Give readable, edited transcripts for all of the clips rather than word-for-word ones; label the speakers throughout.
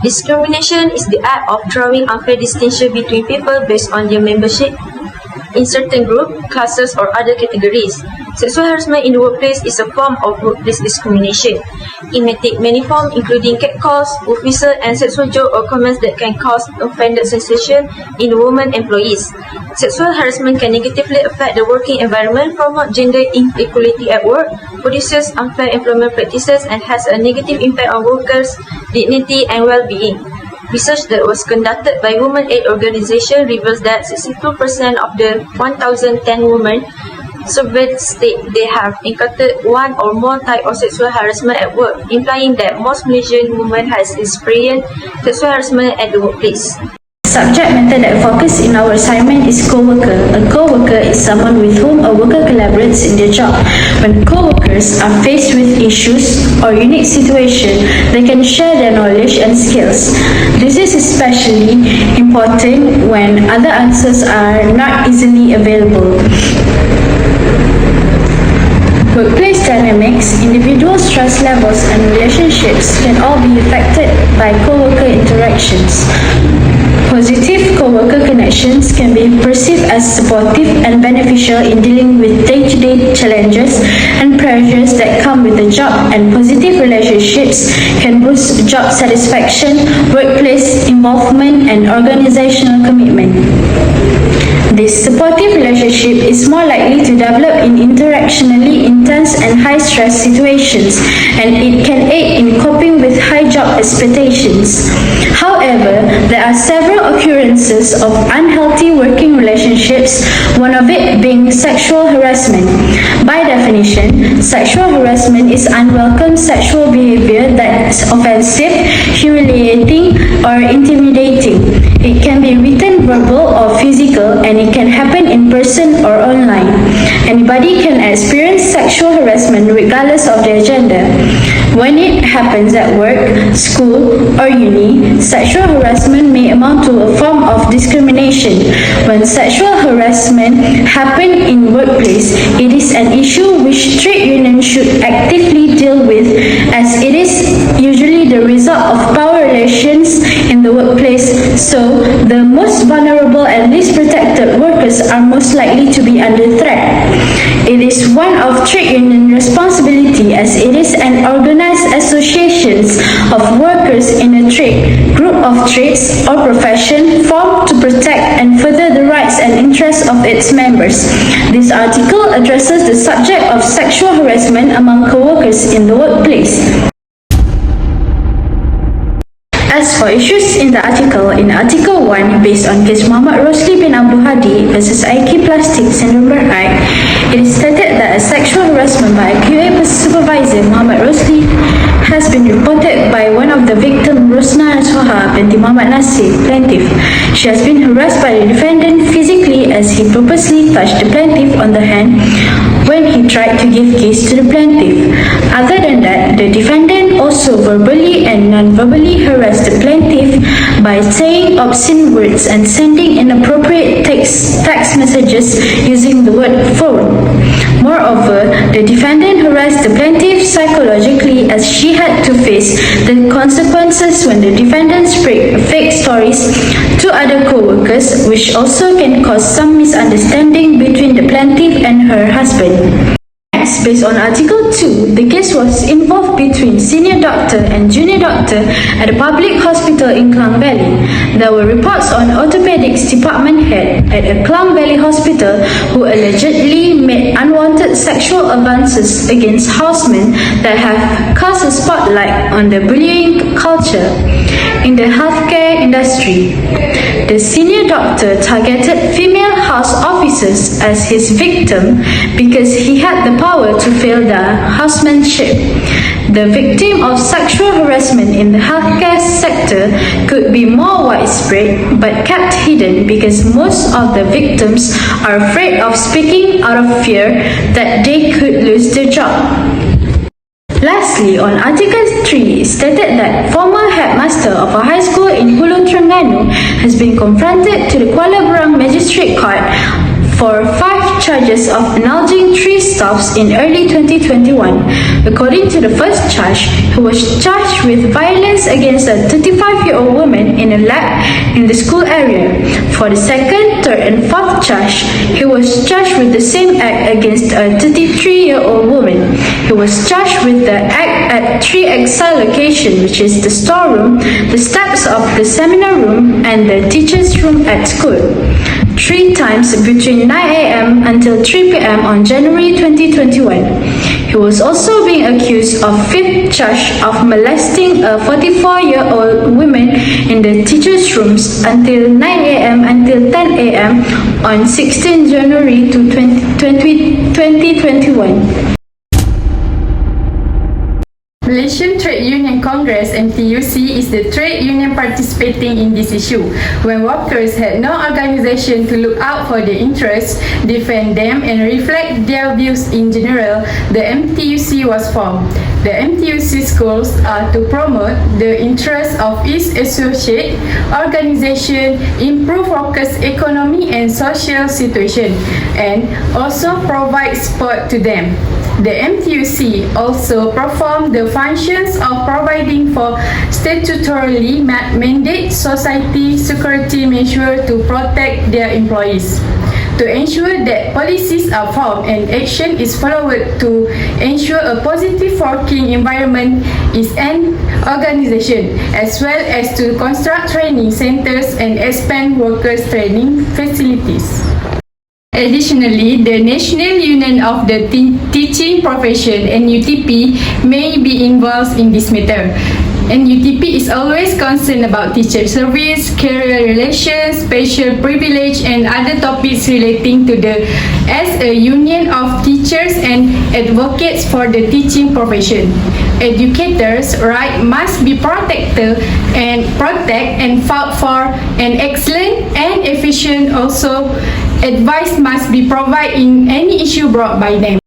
Speaker 1: Discrimination is the act of drawing unfair distinction between people based on their membership in certain group, classes or other categories. Sexual harassment in the workplace is a form of workplace discrimination. It may take many forms including catcalls, whistle and sexual jokes or comments that can cause offended sensation in women employees. Sexual harassment can negatively affect the working environment, promote gender inequality at work, produces unfair employment practices and has a negative impact on workers' dignity and well-being. Research that was conducted by Women Aid Organization reveals that 62% of the 1,010 women surveyed state they have encountered one or more type of sexual harassment at work, implying that most Malaysian women has experienced sexual harassment at the workplace.
Speaker 2: Subject matter that focus in our assignment is co-worker. A co-worker is someone with whom a worker collaborates in their job. When co-workers are faced with issues or unique situations, they can share their knowledge and skills. This is especially important when other answers are not easily available. Workplace dynamics, individual stress levels and relationships can all be affected by co-worker interactions. Positive co-worker connections can be perceived as supportive and beneficial in dealing with day-to-day challenges and pressures that come with the job, and positive relationships can boost job satisfaction, workplace involvement and organizational commitment. This supportive relationship is more likely to develop in interactionally intense and high-stress situations, and it can aid in coping with high job expectations. However, there are several occurrences of unhealthy working relationships, one of it being sexual harassment. By definition, sexual harassment is unwelcome sexual behavior that's offensive, humiliating, or intimidating. It can be written, verbal, or physical, and it can happen in person or online. Anybody can experience sexual harassment regardless of their gender. When it happens at work, school, or uni, sexual harassment may amount to a form of discrimination. When sexual harassment happens in workplace, it is an issue which trade unions should actively deal with, as it is usually the result of power relations in the workplace, so the most vulnerable and least protected workers are most likely to be under threat. It is one of trade union responsibility, as it is an organized associations of workers in a trade, group of trades or profession formed to protect and further the rights and interests of its members. This article addresses the subject of sexual harassment among co-workers in the workplace. As for issues in the article, in Article 1, based on case Muhammad Rosli bin Abdul Hadi versus IK Plastic Syndrome Berhad, it is stated that a sexual harassment by a QA supervisor, Muhammad Rosli, has been reported by one of the victims, Rosna Soha binti Muhammad Nasir, plaintiff. She has been harassed by the defendant physically as he purposely touched the plaintiff on the hand when he tried to give kiss to the plaintiff. Other than that, the defendant also verbally and non-verbally harassed the plaintiff by saying obscene words and sending inappropriate text messages using the word phone. Moreover, the defendant harassed the plaintiff psychologically, as she had to face the consequences when the defendant spread fake stories to other co-workers, which also can cause some misunderstanding between the plaintiff and her husband. Next, based on Article 2, the case was involved between senior doctor and junior doctor at a public hospital in Klang Valley. There were reports on orthopedics department head at a Klang Valley hospital who allegedly made unwanted sexual advances against housemen that have cast a spotlight on the bullying culture in the healthcare industry. The senior doctor targeted female house officers as his victim because he had the power to fail their housemanship. The victim of sexual harassment in the healthcare sector could be more widespread but kept hidden because most of the victims are afraid of speaking out of fear that they could lose their job. Lastly, on Article 3, it stated that former headmaster of a high school in Hulu Terengganu has been confronted to the Kuala Berang Magistrate Court for 5 charges of indulging 3 staffs in early 2021. According to the first charge, he was charged with violence against a 35-year-old woman in a lab in the school area. For the second, third, and fourth charge, he was charged with the same act against a 33-year-old woman. He was charged with the act at 3XI location, which is the storeroom, the steps of the seminar room, and the teacher's room at school, 3 times between 9 a.m. until 3 p.m. on January 2021. He was also being accused of fifth charge of molesting a 44-year-old woman in the teacher's rooms until 9 a.m. until 10 a.m. on 16 January 2021.
Speaker 3: Malaysian Trade Union Congress (MTUC) is the trade union participating in this issue. When workers had no organisation to look out for their interests, defend them, and reflect their views in general, the MTUC was formed. The MTUC's goals are to promote the interests of its associate organisation, improve workers' economy and social situation, and also provide support to them. The MTUC also perform the functions of providing for statutorily mandated society security measures to protect their employees. To ensure that policies are formed and action is followed to ensure a positive working environment is an organization, as well as to construct training centers and expand workers' training facilities. Additionally, the National Union of the Teaching Profession (NUTP) may be involved in this matter. NUTP is always concerned about teacher service, career relations, special privilege, and other topics relating to as a union of teachers and advocates for the teaching profession. Educators' rights must be protected and fought for an excellent and efficient. Also, advice must be provided in any issue brought by them.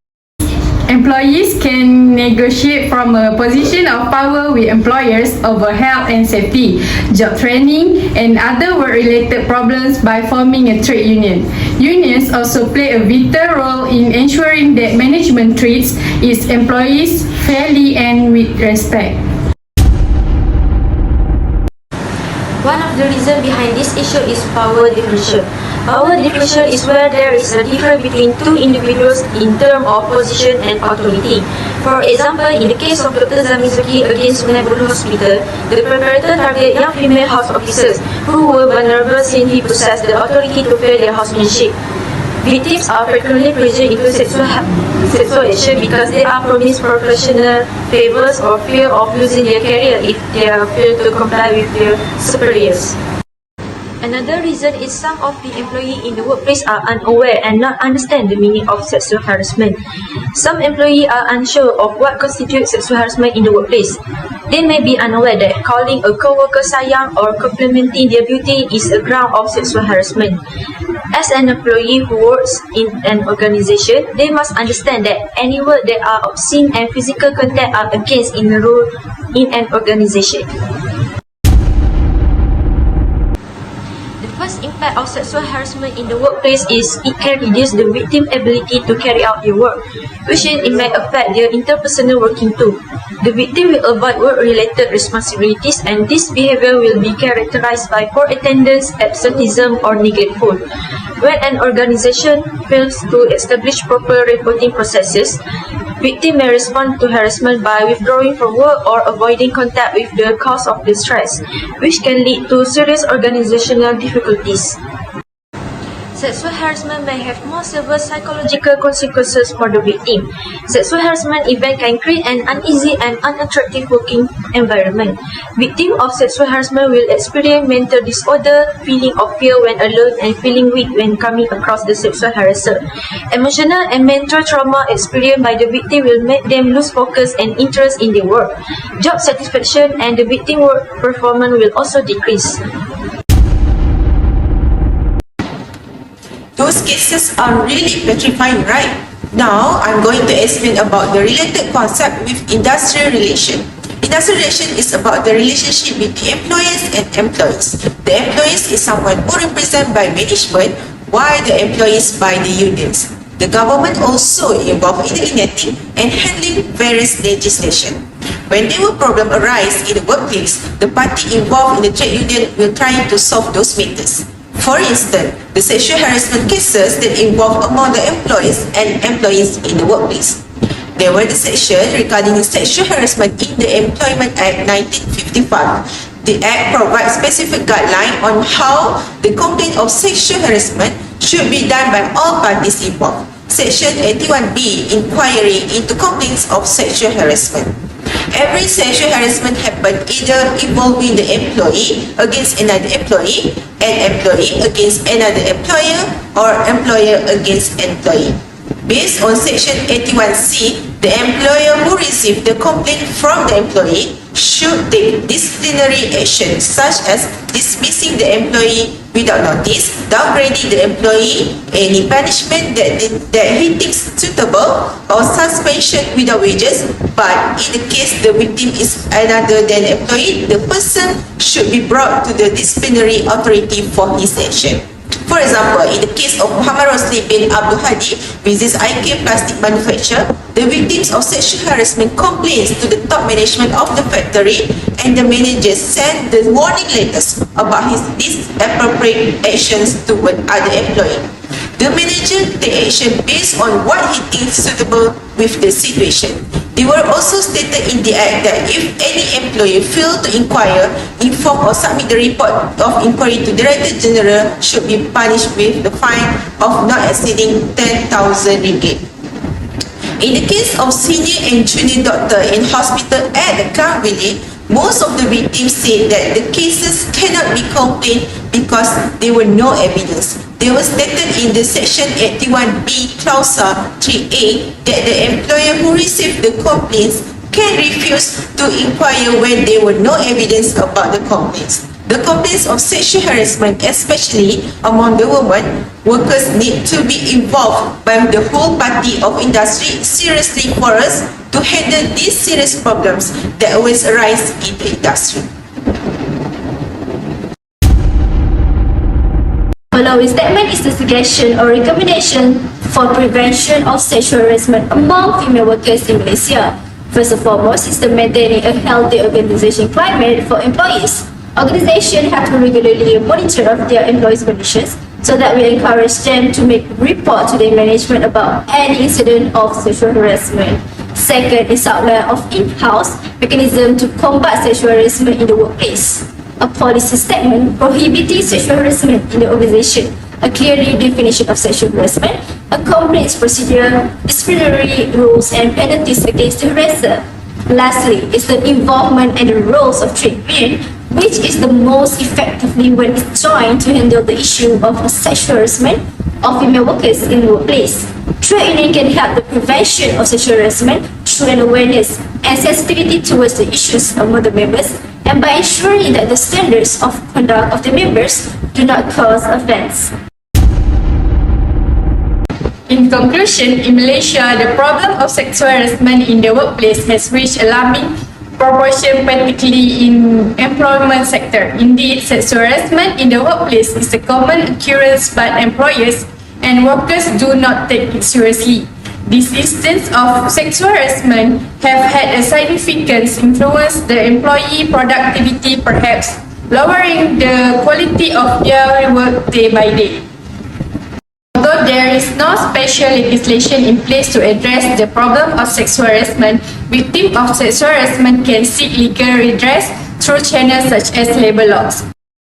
Speaker 3: Employees can negotiate from a position of power with employers over health and safety, job training, and other work-related problems by forming a trade union. Unions also play a vital role in ensuring that management treats its employees fairly and with respect.
Speaker 1: One of the reasons behind this issue is power differential. Power differential is where there is a difference between two individuals in terms of position and authority. For example, in the case of Dr. Zamizuki against Neighborhood Hospital, the perpetrator targeted young female house officers who were vulnerable since he possessed the authority to fail their housemanship. Victims are frequently pressured into sexual action because they are promised professional favors or fear of losing their career if they fail to comply with their superiors. Another reason is some of the employees in the workplace are unaware and not understand the meaning of sexual harassment. Some employees are unsure of what constitutes sexual harassment in the workplace. They may be unaware that calling a co-worker sayang or complimenting their beauty is a ground of sexual harassment. As an employee who works in an organization, they must understand that any word that are obscene and physical contact are against in a role in an organization. The first impact of sexual harassment in the workplace is it can reduce the victim's ability to carry out their work, which it may affect their interpersonal working too. The victim will avoid work-related responsibilities, and this behavior will be characterized by poor attendance, absenteeism, or neglectful. When an organization fails to establish proper reporting processes, victims may respond to harassment by withdrawing from work or avoiding contact with the cause of the stress, which can lead to serious organizational difficulties. Sexual harassment may have more severe psychological consequences for the victim. Sexual harassment event can create an uneasy and unattractive working environment. Victims of sexual harassment will experience mental disorder, feeling of fear when alone, and feeling weak when coming across the sexual harasser. Emotional and mental trauma experienced by the victim will make them lose focus and interest in their work. Job satisfaction and the victim work performance will also decrease.
Speaker 4: Those cases are really petrifying, right? Now, I'm going to explain about the related concept with industrial relation. Industrial relation is about the relationship between employers and employees. The employees is someone who represented by management, while the employees by the unions. The government also involved in the enacting and handling various legislation. Whenever problem arise in the workplace, the party involved in the trade union will try to solve those matters. For instance, the sexual harassment cases that involve among the employees and employees in the workplace. There were the section regarding sexual harassment in the Employment Act 1955. The Act provides specific guidelines on how the complaint of sexual harassment should be done by all parties involved. Section 81B, inquiry into complaints of sexual harassment. Every sexual harassment happens either involving the employee against another employee, an employee against another employer, or employer against employee. Based on Section 81C, the employer who received the complaint from the employee should take disciplinary action such as dismissing the employee without notice, downgrading the employee, any punishment that he thinks suitable, or suspension without wages. But in the case the victim is another than employee, the person should be brought to the disciplinary authority for his action. For example, in the case of Muhammad Rosli bin Abdul Hadi versus IK Plastic Manufacturer, the victims of sexual harassment complains to the top management of the factory, and the manager sent the warning letters about his inappropriate actions toward other employees. The manager take action based on what he thinks suitable with the situation. They were also stated in the Act that if any employee failed to inquire, inform or submit the report of inquiry to Director General should be punished with the fine of not exceeding 10,000 ringgit. In the case of senior and junior doctor in hospital at the Klang Village, most of the victims said that the cases cannot be complained because there were no evidence. They were stated in the Section 81B Clause 3A that the employer who received the complaints can refuse to inquire when there were no evidence about the complaints. The complaints of sexual harassment, especially among the women, workers need to be involved by the whole party of industry seriously for us to handle these serious problems that always arise in the industry.
Speaker 5: Following statement is the suggestion or recommendation for prevention of sexual harassment among female workers in Malaysia. First and foremost is the maintaining a healthy organisation climate for employees. Organizations have to regularly monitor of their employees' conditions so that we encourage them to make report to their management about any incident of sexual harassment. Second is outline of in-house mechanism to combat sexual harassment in the workplace. A policy statement prohibiting sexual harassment in the organization, a clear definition of sexual harassment, a complaints procedure, disciplinary rules and penalties against the harasser. Lastly is the involvement and the roles of trade union, which is the most effectively when it's joined to handle the issue of sexual harassment of female workers in the workplace. Trade union can help the prevention of sexual harassment through an awareness and sensitivity towards the issues among the members, and by ensuring that the standards of conduct of the members do not cause offense.
Speaker 3: In conclusion, in Malaysia, the problem of sexual harassment in the workplace has reached alarming proportion, particularly in employment sector. Indeed, sexual harassment in the workplace is a common occurrence, but employers and workers do not take it seriously. These instances of sexual harassment have had a significant influence the employee productivity, perhaps lowering the quality of their work day by day. Although there is no special legislation in place to address the problem of sexual harassment, victims of sexual harassment can seek legal redress through channels such as labour laws.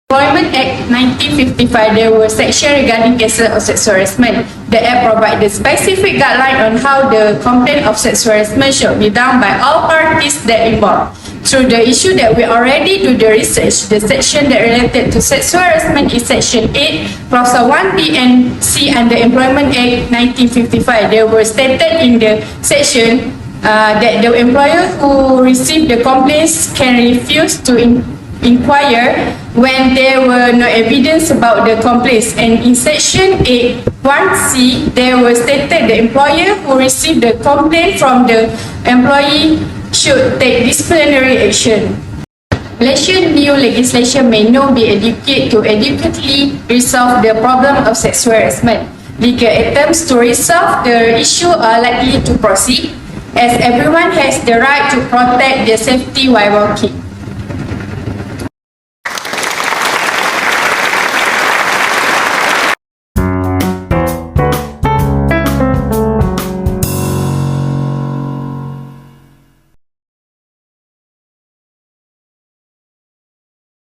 Speaker 3: Employment Act 1955, there were sections regarding cases of sexual harassment. The Act provides the specific guideline on how the complaint of sexual harassment should be done by all parties that involved. Through the issue that we already do the research, the section that related to sexual harassment is Section 8, Clause 1B and C under Employment Act 1955. They were stated in the section that the employer who received the complaints can refuse to inquire when there were no evidence about the complaints. And in Section 8(1)(c), there was stated the employer who received the complaint from the employee should take disciplinary action. Malaysian new legislation may not be adequate to adequately resolve the problem of sexual harassment. Legal attempts to resolve the issue are likely to proceed, as everyone has the right to protect their safety while working.